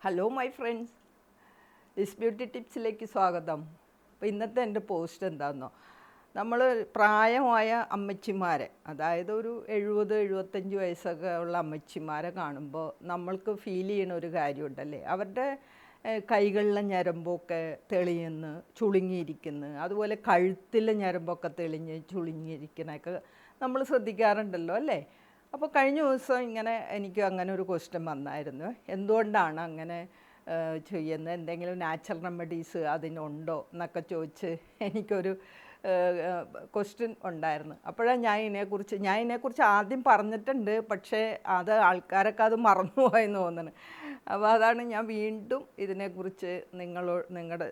Hello my friends, this beauty ടിപ്സിലേക്ക് സ്വാഗതം. അപ്പോൾ ഇന്നത്തെ എൻ്റെ പോസ്റ്റ് എന്താണെന്നോ, നമ്മൾ പ്രായമായ അമ്മച്ചിമാരെ, അതായത് ഒരു 70-75 വയസ്സൊക്കെ ഉള്ള അമ്മച്ചിമാരെ കാണുമ്പോൾ നമ്മൾക്ക് ഫീൽ ചെയ്യുന്ന ഒരു കാര്യമുണ്ടല്ലേ, അവരുടെ കൈകളിലെ ഞരമ്പൊക്കെ തെളിയുന്നു, ചുളുങ്ങിയിരിക്കുന്നു, അതുപോലെ കഴുത്തിലെ ഞരമ്പൊക്കെ തെളിഞ്ഞ് ചുളുങ്ങിയിരിക്കണൊക്കെ നമ്മൾ ശ്രദ്ധിക്കാറുണ്ടല്ലോ അല്ലേ. അപ്പോൾ കഴിഞ്ഞ ദിവസം ഇങ്ങനെ എനിക്ക് അങ്ങനെ ഒരു ക്വസ്റ്റ്യൻ വന്നായിരുന്നു, എന്തുകൊണ്ടാണ് അങ്ങനെ ചെയ്യുന്നത്, എന്തെങ്കിലും നാച്ചുറൽ റെമഡീസ് അതിനുണ്ടോ എന്നൊക്കെ ചോദിച്ച് എനിക്കൊരു ക്വസ്റ്റ്യൻ ഉണ്ടായിരുന്നു. അപ്പോഴാണ് ഞാൻ ഇതിനെക്കുറിച്ച് ആദ്യം പറഞ്ഞിട്ടുണ്ട്, പക്ഷേ അത് ആൾക്കാരൊക്കെ അത് മറന്നുപോയെന്ന് തോന്നുന്നു. അപ്പോൾ അതാണ് ഞാൻ വീണ്ടും ഇതിനെക്കുറിച്ച്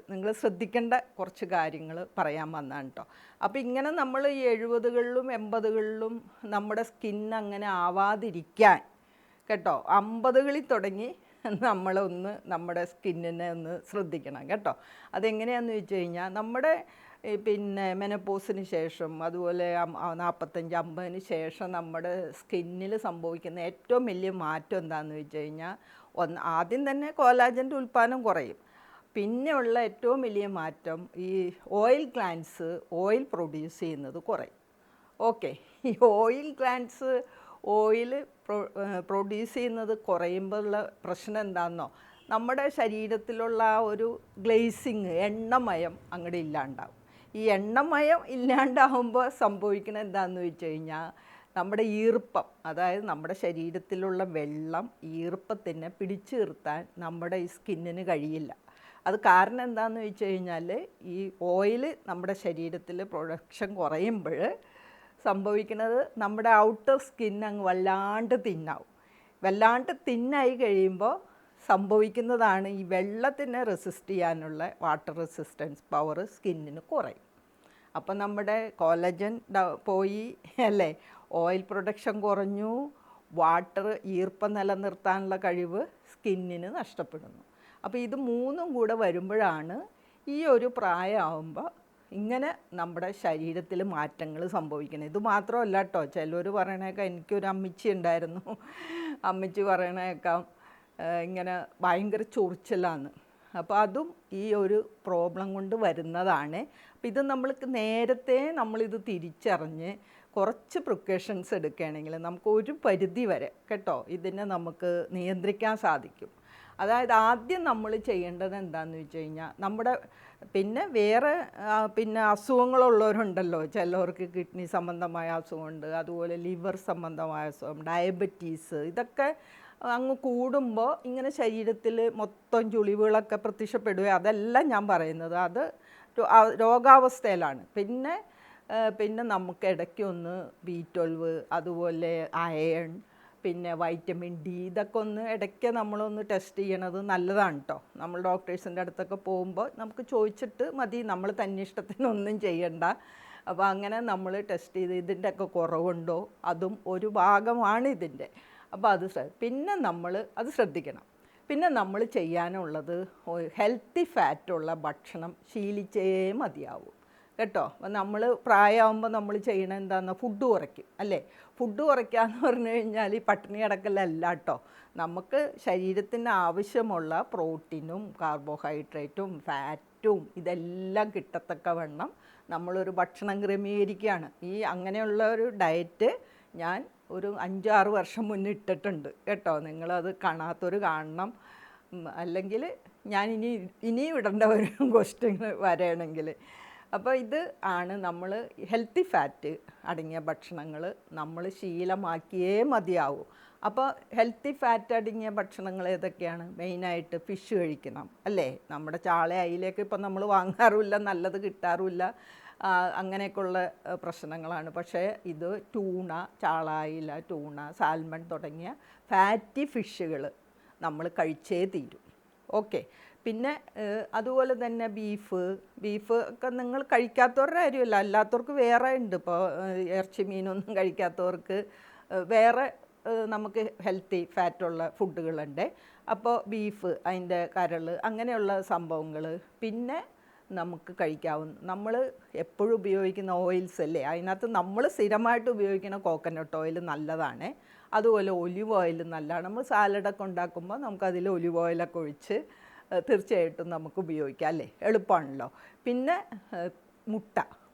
നിങ്ങൾ ശ്രദ്ധിക്കേണ്ട കുറച്ച് കാര്യങ്ങൾ പറയാൻ വന്നതാണ് കേട്ടോ. അപ്പോൾ ഇങ്ങനെ നമ്മൾ ഈ 70കളിലും 80കളിലും നമ്മുടെ സ്കിൻ അങ്ങനെ ആവാതിരിക്കാൻ കേട്ടോ, 50കളിൽ തുടങ്ങി നമ്മളൊന്ന് നമ്മുടെ സ്കിന്നിനെ ഒന്ന് ശ്രദ്ധിക്കണം കേട്ടോ. അതെങ്ങനെയാണെന്ന് വെച്ച് കഴിഞ്ഞാൽ, നമ്മുടെ പിന്നെ മെനപ്പോസിന് ശേഷം, അതുപോലെ 45-50 ശേഷം നമ്മുടെ സ്കിന്നിൽ സംഭവിക്കുന്ന ഏറ്റവും വലിയ മാറ്റം എന്താണെന്ന് വെച്ച് കഴിഞ്ഞാൽ, ആദ്യം തന്നെ കോലാജൻ്റെ ഉൽപ്പാദനം കുറയും. പിന്നെ ഉള്ള ഏറ്റവും വലിയ മാറ്റം, ഈ ഓയിൽ ഗ്ലാൻഡ്സ് ഓയിൽ പ്രൊഡ്യൂസ് ചെയ്യുന്നത് കുറയും. ഓക്കെ, ഈ ഓയിൽ ഗ്ലാൻഡ്സ് ഓയിൽ പ്രൊഡ്യൂസ് ചെയ്യുന്നത് കുറയുമ്പോഴുള്ള പ്രശ്നം എന്താണെന്നോ, നമ്മുടെ ശരീരത്തിലുള്ള ആ ഒരു ഗ്ലേസിങ്, എണ്ണമയം അങ്ങോട്ട് ഇല്ലാണ്ടാവും. ഈ എണ്ണമയം ഇല്ലാണ്ടാവുമ്പോൾ സംഭവിക്കുന്നത് എന്താണെന്ന് വെച്ച് കഴിഞ്ഞാൽ, നമ്മുടെ ഈർപ്പം, അതായത് നമ്മുടെ ശരീരത്തിലുള്ള വെള്ളം, ഈർപ്പത്തിനെ പിടിച്ചു നിർത്താൻ നമ്മുടെ ഈ സ്കിന്നിന് കഴിയില്ല. അത് കാരണം എന്താണെന്ന് വെച്ച് കഴിഞ്ഞാൽ, ഈ ഓയിൽ നമ്മുടെ ശരീരത്തിൽ പ്രൊഡക്ഷൻ കുറയുമ്പോൾ സംഭവിക്കുന്നത്, നമ്മുടെ ഔട്ടർ സ്കിൻ അങ്ങ് വല്ലാണ്ട് തിന്നാവും. വല്ലാണ്ട് തിന്നായി കഴിയുമ്പോൾ സംഭവിക്കുന്നതാണ്, ഈ വെള്ളത്തിനെ റെസിസ്റ്റ് ചെയ്യാനുള്ള വാട്ടർ റെസിസ്റ്റൻസ് പവർ സ്കിന്നിന് കുറയും. അപ്പം നമ്മുടെ കോളജൻ പോയി അല്ലേ, ഓയിൽ പ്രൊഡക്ഷൻ കുറഞ്ഞു, വാട്ടർ ഈർപ്പം നിലനിർത്താനുള്ള കഴിവ് സ്കിന്നിന് നഷ്ടപ്പെടുന്നു. അപ്പോൾ ഇത് മൂന്നും കൂടെ വരുമ്പോഴാണ് ഈ ഒരു പ്രായമാകുമ്പോൾ ഇങ്ങനെ നമ്മുടെ ശരീരത്തിൽ മാറ്റങ്ങൾ സംഭവിക്കുന്നത്. ഇത് മാത്രമല്ല കേട്ടോ, ചിലർ പറയണേക്കാം, എനിക്കൊരു അമ്മച്ചി ഉണ്ടായിരുന്നു, അമ്മച്ചി പറയണേക്കാം ഇങ്ങനെ ഭയങ്കര ചൊറിച്ചിലാണ്. അപ്പോൾ അതും ഈ ഒരു പ്രോബ്ലം കൊണ്ട് വരുന്നതാണ്. അപ്പോൾ ഇത് നമ്മൾക്ക് നേരത്തെ നമ്മളിത് തിരിച്ചറിഞ്ഞ് കുറച്ച് പ്രിക്കോഷൻസ് എടുക്കുകയാണെങ്കിൽ നമുക്ക് ഒരു പരിധി വരെ കേട്ടോ ഇതിനെ നമുക്ക് നിയന്ത്രിക്കാൻ സാധിക്കും. അതായത് ആദ്യം നമ്മൾ ചെയ്യേണ്ടത് എന്താണെന്ന് വെച്ച് കഴിഞ്ഞാൽ, നമ്മുടെ വേറെ അസുഖങ്ങളുള്ളവരുണ്ടല്ലോ, ചിലവർക്ക് കിഡ്നി സംബന്ധമായ അസുഖമുണ്ട്, അതുപോലെ ലിവർ സംബന്ധമായ അസുഖം, ഡയബറ്റീസ്, ഇതൊക്കെ അങ്ങ് കൂടുമ്പോൾ ഇങ്ങനെ ശരീരത്തിൽ മൊത്തം ചുളിവുകളൊക്കെ പ്രത്യക്ഷപ്പെടുകയും, അതെല്ലാം ഞാൻ പറയുന്നത് അത് രോഗാവസ്ഥയിലാണ്. പിന്നെ നമുക്ക് ഇടയ്ക്കൊന്ന് B12, അതുപോലെ അയൺ, പിന്നെ വൈറ്റമിൻ D, ഇതൊക്കെ ഒന്ന് ഇടയ്ക്ക് നമ്മളൊന്ന് ടെസ്റ്റ് ചെയ്യണത് നല്ലതാണ് കേട്ടോ. നമ്മൾ ഡോക്ടേഴ്സിൻ്റെ അടുത്തൊക്കെ പോകുമ്പോൾ നമുക്ക് ചോദിച്ചിട്ട് മതി, നമ്മൾ തന്നിഷ്ടത്തിനൊന്നും ചെയ്യണ്ട. അപ്പോൾ അങ്ങനെ നമ്മൾ ടെസ്റ്റ് ചെയ്ത് ഇതിൻ്റെയൊക്കെ കുറവുണ്ടോ, അതും ഒരു ഭാഗമാണ് ഇതിൻ്റെ. അപ്പോൾ പിന്നെ നമ്മൾ അത് ശ്രദ്ധിക്കണം. പിന്നെ നമ്മൾ ചെയ്യാനുള്ളത്, ഹെൽത്തി ഫാറ്റുള്ള ഭക്ഷണം ശീലിച്ചേ മതിയാവും കേട്ടോ. നമ്മൾ പ്രായമാകുമ്പോൾ നമ്മൾ ചെയ്യണത് എന്താണെന്ന്, ഫുഡ് കുറയ്ക്കും അല്ലേ. ഫുഡ് കുറയ്ക്കാമെന്ന് പറഞ്ഞു കഴിഞ്ഞാൽ ഈ പട്ടിണി കിടക്കലല്ല കേട്ടോ. നമുക്ക് ശരീരത്തിന് ആവശ്യമുള്ള പ്രോട്ടീനും കാർബോഹൈഡ്രേറ്റും ഫാറ്റും ഇതെല്ലാം കിട്ടത്തക്കവണ്ണം നമ്മളൊരു ഭക്ഷണം ക്രമീകരിക്കുകയാണ്. അങ്ങനെയുള്ള ഒരു ഡയറ്റ് ഞാൻ ഒരു 5-6 വർഷം മുന്നേ ഇട്ടിട്ടുണ്ട് കേട്ടോ. നിങ്ങളത് കാണാത്തൊരു കാണണം, അല്ലെങ്കിൽ ഞാൻ ഇനിയും ഇടേണ്ട ഒരു ക്വസ്റ്റ്യൻ വരികയാണെങ്കിൽ. അപ്പോൾ ഇത് ആണ് നമ്മൾ ഹെൽത്തി ഫാറ്റ് അടങ്ങിയ ഭക്ഷണങ്ങൾ നമ്മൾ ശീലമാക്കിയേ മതിയാവും. അപ്പോൾ ഹെൽത്തി ഫാറ്റ് അടങ്ങിയ ഭക്ഷണങ്ങൾ ഏതൊക്കെയാണ്? മെയിനായിട്ട് ഫിഷ് കഴിക്കണം അല്ലേ. നമ്മുടെ ചാള അയിലേക്ക് ഇപ്പം നമ്മൾ വാങ്ങാറുമില്ല, നല്ലത് കിട്ടാറുമില്ല, അങ്ങനെയൊക്കെയുള്ള പ്രശ്നങ്ങളാണ്. പക്ഷേ ഇത് ടൂണ, ചാള അയില, ടൂണ, സാൽമൺ തുടങ്ങിയ ഫാറ്റി ഫിഷുകൾ നമ്മൾ കഴിച്ചേ തീരും. ഓക്കെ, പിന്നെ അതുപോലെ തന്നെ ബീഫ് ഒക്കെ നിങ്ങൾ കഴിക്കാത്തവരുടെ കാര്യമല്ല, അല്ലാത്തവർക്ക് വേറെ ഉണ്ട്. ഇപ്പോൾ ഇറച്ചി മീനൊന്നും കഴിക്കാത്തവർക്ക് വേറെ നമുക്ക് ഹെൽത്തി ഫാറ്റുള്ള ഫുഡുകളുണ്ട്. അപ്പോൾ ബീഫ്, അതിൻ്റെ കരൾ, അങ്ങനെയുള്ള സംഭവങ്ങൾ. പിന്നെ നമുക്ക് കഴിക്കാവുന്ന, നമ്മൾ എപ്പോഴും ഉപയോഗിക്കുന്ന ഓയിൽസ് അല്ലേ, അതിനകത്ത് നമ്മൾ സ്ഥിരമായിട്ട് ഉപയോഗിക്കുന്ന കോക്കനട്ട് ഓയിൽ നല്ലതാണ്. അതുപോലെ ഒലിവ് ഓയിൽ നല്ലതാണ്. നമ്മൾ സാലഡൊക്കെ ഉണ്ടാക്കുമ്പോൾ നമുക്കതിൽ ഒലിവ് ഓയിലൊക്കെ ഒഴിച്ച് തീർച്ചയായിട്ടും നമുക്ക് ഉപയോഗിക്കാം അല്ലേ, എളുപ്പമാണല്ലോ. പിന്നെ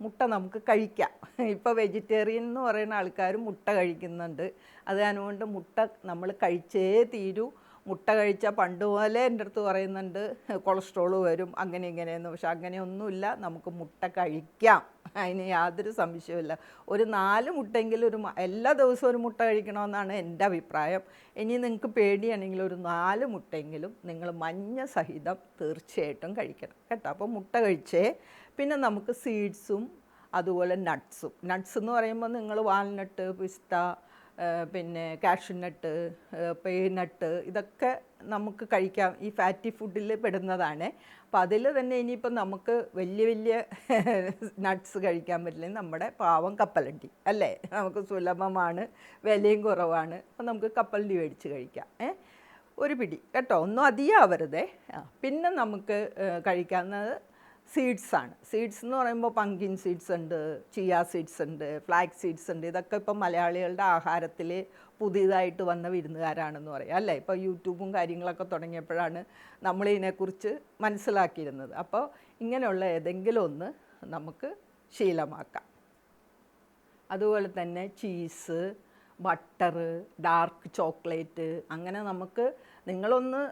മുട്ട നമുക്ക് കഴിക്കാം. ഇപ്പോൾ വെജിറ്റേറിയൻ എന്ന് പറയുന്ന ആൾക്കാർ മുട്ട കഴിക്കുന്നുണ്ട്. അത് കാരണം മുട്ട നമ്മൾ കഴിച്ചേ തീരൂ. മുട്ട കഴിച്ചാൽ പണ്ട് പോലെ എൻ്റെ അടുത്ത് പറയുന്നുണ്ട് കൊളസ്ട്രോൾ വരും അങ്ങനെ ഇങ്ങനെയെന്ന്. പക്ഷെ അങ്ങനെയൊന്നുമില്ല, നമുക്ക് മുട്ട കഴിക്കാം, അതിന് യാതൊരു സംശയവുമില്ല. ഒരു 4 മുട്ടയെങ്കിലും എല്ലാ ദിവസവും ഒരു മുട്ട കഴിക്കണമെന്നാണ് എൻ്റെ അഭിപ്രായം. ഇനി നിങ്ങൾക്ക് പേടിയാണെങ്കിൽ ഒരു 4 മുട്ടയെങ്കിലും നിങ്ങൾ മഞ്ഞ സഹിതം തീർച്ചയായിട്ടും കഴിക്കണം കേട്ടോ. അപ്പോൾ മുട്ട കഴിച്ചേ. പിന്നെ നമുക്ക് സീഡ്സും അതുപോലെ നട്ട്സ് എന്ന് പറയുമ്പോൾ നിങ്ങൾ വാൽനട്ട്, പിസ്ത, പിന്നെ കാഷ്യൂനട്ട്, പീനട്ട്, ഇതൊക്കെ നമുക്ക് കഴിക്കാം. ഈ ഫാറ്റി ഫുഡിൽ പെടുന്നതാണ്. അപ്പോൾ അതിൽ തന്നെ ഇനിയിപ്പോൾ നമുക്ക് വലിയ നട്ട്സ് കഴിക്കാൻ പറ്റില്ലെങ്കിൽ നമ്മുടെ പാവം കപ്പലണ്ടി അല്ലേ, നമുക്ക് സുലഭമാണ്, വിലയും കുറവാണ്. അപ്പോൾ നമുക്ക് കപ്പലണ്ടി മേടിച്ച് കഴിക്കാം. ഒരു പിടി കേട്ടോ, ഒന്നും അധികം ആവരുതേ. പിന്നെ നമുക്ക് കഴിക്കാവുന്നത് സീഡ്സാണ്. സീഡ്സ് എന്ന് പറയുമ്പോൾ പംകിൻ സീഡ്സ് ഉണ്ട്, ചിയ സീഡ്സ് ഉണ്ട്, ഫ്ലാക്സ് സീഡ്സ് ഉണ്ട്. ഇതൊക്കെ ഇപ്പം മലയാളികളുടെ ആഹാരത്തിൽ പുതിയതായിട്ട് വന്ന വിരുന്നുകാരാണെന്ന് പറയാം അല്ലേ. ഇപ്പോൾ യൂട്യൂബും കാര്യങ്ങളൊക്കെ തുടങ്ങിയപ്പോഴാണ് നമ്മളിതിനെക്കുറിച്ച് മനസ്സിലാക്കിയിരുന്നത്. അപ്പോൾ ഇങ്ങനെയുള്ള ഏതെങ്കിലും ഒന്ന് നമുക്ക് ശീലമാക്കാം. അതുപോലെ തന്നെ ചീസ്, ബട്ടറ്, ഡാർക്ക് ചോക്ലേറ്റ്, അങ്ങനെ നമുക്ക് നിങ്ങളൊന്ന്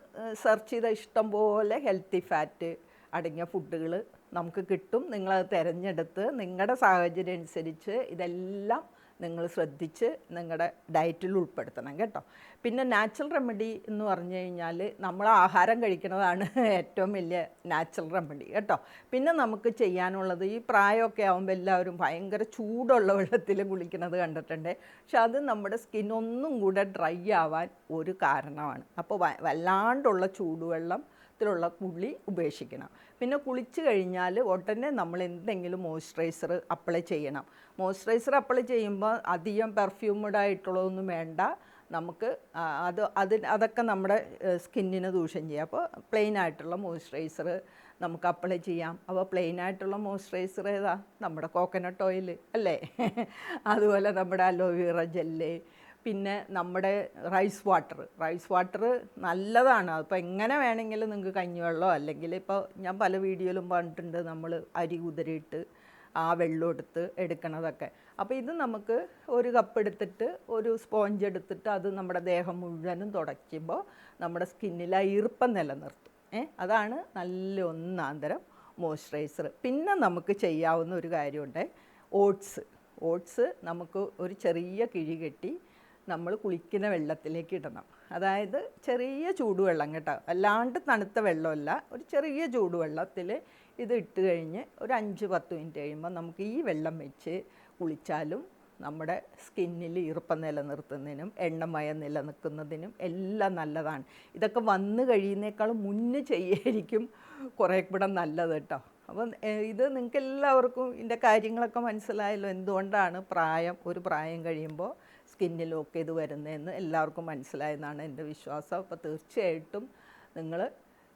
സെർച്ച് ചെയ്ത ഇഷ്ടം പോലെ ഹെൽത്തി ഫാറ്റ് അടങ്ങിയ ഫുഡുകൾ നമുക്ക് കിട്ടും. നിങ്ങളത് തിരഞ്ഞെടുത്ത് നിങ്ങളുടെ സാഹചര്യം അനുസരിച്ച് ഇതെല്ലാം നിങ്ങൾ ശ്രദ്ധിച്ച് നിങ്ങളുടെ ഡയറ്റിൽ ഉൾപ്പെടുത്തണം കേട്ടോ. പിന്നെ നാച്ചുറൽ റെമഡി എന്ന് പറഞ്ഞു കഴിഞ്ഞാൽ നമ്മൾ ആഹാരം കഴിക്കുന്നതാണ് ഏറ്റവും വലിയ നാച്ചുറൽ റെമഡി കേട്ടോ. പിന്നെ നമുക്ക് ചെയ്യാനുള്ളത്, ഈ പ്രായമൊക്കെ ആകുമ്പോൾ എല്ലാവരും ഭയങ്കര ചൂടുള്ള വെള്ളത്തിൽ കുളിക്കുന്നത് കണ്ടിട്ടുണ്ട്. പക്ഷെ അത് നമ്മുടെ സ്കിന്നൊന്നും കൂടെ ഡ്രൈ ആവാൻ ഒരു കാരണമാണ്. അപ്പോൾ വല്ലാണ്ടുള്ള ചൂടുവെള്ളം ത്തിലുള്ള കുളി ഉപേക്ഷിക്കണം. പിന്നെ കുളിച്ച് കഴിഞ്ഞാൽ ഉടനെ നമ്മൾ എന്തെങ്കിലും മോയ്സ്ചറൈസർ അപ്ലൈ ചെയ്യണം. മോയ്സ്ചറൈസർ അപ്ലൈ ചെയ്യുമ്പോൾ അധികം പെർഫ്യൂംഡ് ആയിട്ടുള്ളതൊന്നും വേണ്ട. നമുക്ക് അതൊക്കെ നമ്മുടെ സ്കിന്നിന് ദൂഷ്യം ചെയ്യാം. അപ്പോൾ പ്ലെയിൻ ആയിട്ടുള്ള മോയ്സ്ചറൈസർ നമുക്ക് അപ്ലൈ ചെയ്യാം. അപ്പോൾ പ്ലെയിൻ ആയിട്ടുള്ള മോയ്സ്ചറൈസർ ഏതാ? നമ്മുടെ കോക്കനട്ട് ഓയിൽ അല്ലേ, അതുപോലെ നമ്മുടെ അലോവേറ ജെല്ല്, പിന്നെ നമ്മുടെ റൈസ് വാട്ടർ നല്ലതാണ്. അപ്പോൾ എങ്ങനെ വേണമെങ്കിലും നിങ്ങൾക്ക് കഞ്ഞിവെള്ളമോ അല്ലെങ്കിൽ ഇപ്പോൾ ഞാൻ പല വീഡിയോയിലും പറഞ്ഞിട്ടുണ്ട് നമ്മൾ അരി കുതിരിയിട്ട് ആ വെള്ളം എടുക്കണതൊക്കെ. അപ്പോൾ ഇത് നമുക്ക് ഒരു കപ്പ് എടുത്തിട്ട് ഒരു സ്പോഞ്ച് എടുത്തിട്ട് അത് നമ്മുടെ ദേഹം മുഴുവനും തുടയ്ക്കുമ്പോൾ നമ്മുടെ സ്കിന്നിൽ ആ ഈർപ്പം നിലനിർത്തും. അതാണ് നല്ല ഒന്നാന്തരം മോയ്സ്ചറൈസർ. പിന്നെ നമുക്ക് ചെയ്യാവുന്ന ഒരു കാര്യമുണ്ട്, ഓട്സ് നമുക്ക് ഒരു ചെറിയ കിഴി കെട്ടി നമ്മൾ കുളിക്കുന്ന വെള്ളത്തിലേക്ക് ഇടണം. അതായത് ചെറിയ ചൂടുവെള്ളം കേട്ടോ, അല്ലാണ്ട് തണുത്ത വെള്ളമല്ല, ഒരു ചെറിയ ചൂടുവെള്ളത്തിൽ ഇത് ഇട്ട് കഴിഞ്ഞ് ഒരു 5-10 മിനിറ്റ് കഴിയുമ്പോൾ നമുക്ക് ഈ വെള്ളം വെച്ച് കുളിച്ചാലും നമ്മുടെ സ്കിന്നിൽ ഈർപ്പം നിലനിർത്തുന്നതിനും എണ്ണമയം നിലനിൽക്കുന്നതിനും എല്ലാം നല്ലതാണ്. ഇതൊക്കെ വന്നു കഴിയുന്നേക്കാളും മുന്നേ ചെയ്യായിരിക്കും കുറേ കൂടെ നല്ലത് കേട്ടോ. അപ്പം ഇത് നിങ്ങൾക്ക് എല്ലാവർക്കും ഇതിൻ്റെ കാര്യങ്ങളൊക്കെ മനസ്സിലായല്ലോ, എന്തുകൊണ്ടാണ് ഒരു പ്രായം കഴിയുമ്പോൾ സ്കിന്നിലൊക്കെ ഇത് വരുന്നതെന്ന് എല്ലാവർക്കും മനസ്സിലായെന്നാണ് എൻ്റെ വിശ്വാസം. അപ്പോൾ തീർച്ചയായിട്ടും നിങ്ങൾ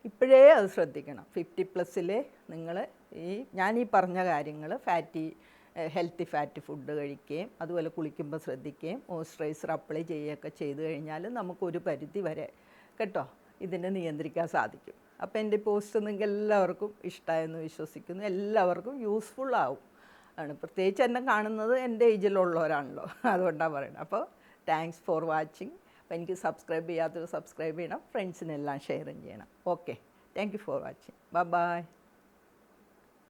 ഇപ്പോഴേ അത് ശ്രദ്ധിക്കണം. 50+ നിങ്ങൾ ഞാൻ ഈ പറഞ്ഞ കാര്യങ്ങൾ ഹെൽത്തി ഫാറ്റ് ഫുഡ് കഴിക്കുകയും അതുപോലെ കുളിക്കുമ്പോൾ ശ്രദ്ധിക്കുകയും മോയ്സ്ചറൈസർ അപ്ലൈ ചെയ്യുകയൊക്കെ ചെയ്ത് കഴിഞ്ഞാൽ നമുക്കൊരു പരിധി വരെ കേട്ടോ ഇതിനെ നിയന്ത്രിക്കാൻ സാധിക്കും. അപ്പോൾ എൻ്റെ പോസ്റ്റ് നിങ്ങൾക്ക് എല്ലാവർക്കും ഇഷ്ടമായെന്ന് വിശ്വസിക്കുന്നു. എല്ലാവർക്കും യൂസ്ഫുൾ ആവും ആണ്. പ്രത്യേകിച്ച് എന്നെ കാണുന്നത് എൻ്റെ ഏജിലുള്ളവരാണല്ലോ, അതുകൊണ്ടാണ് പറയുന്നത്. അപ്പോൾ താങ്ക്സ് ഫോർ വാച്ചിങ്. അപ്പോൾ എനിക്ക് സബ്സ്ക്രൈബ് ചെയ്യാത്തവർ സബ്സ്ക്രൈബ് ചെയ്യണം, ഫ്രണ്ട്സിനെല്ലാം ഷെയറും ചെയ്യണം. Okay, thank you for watching. By.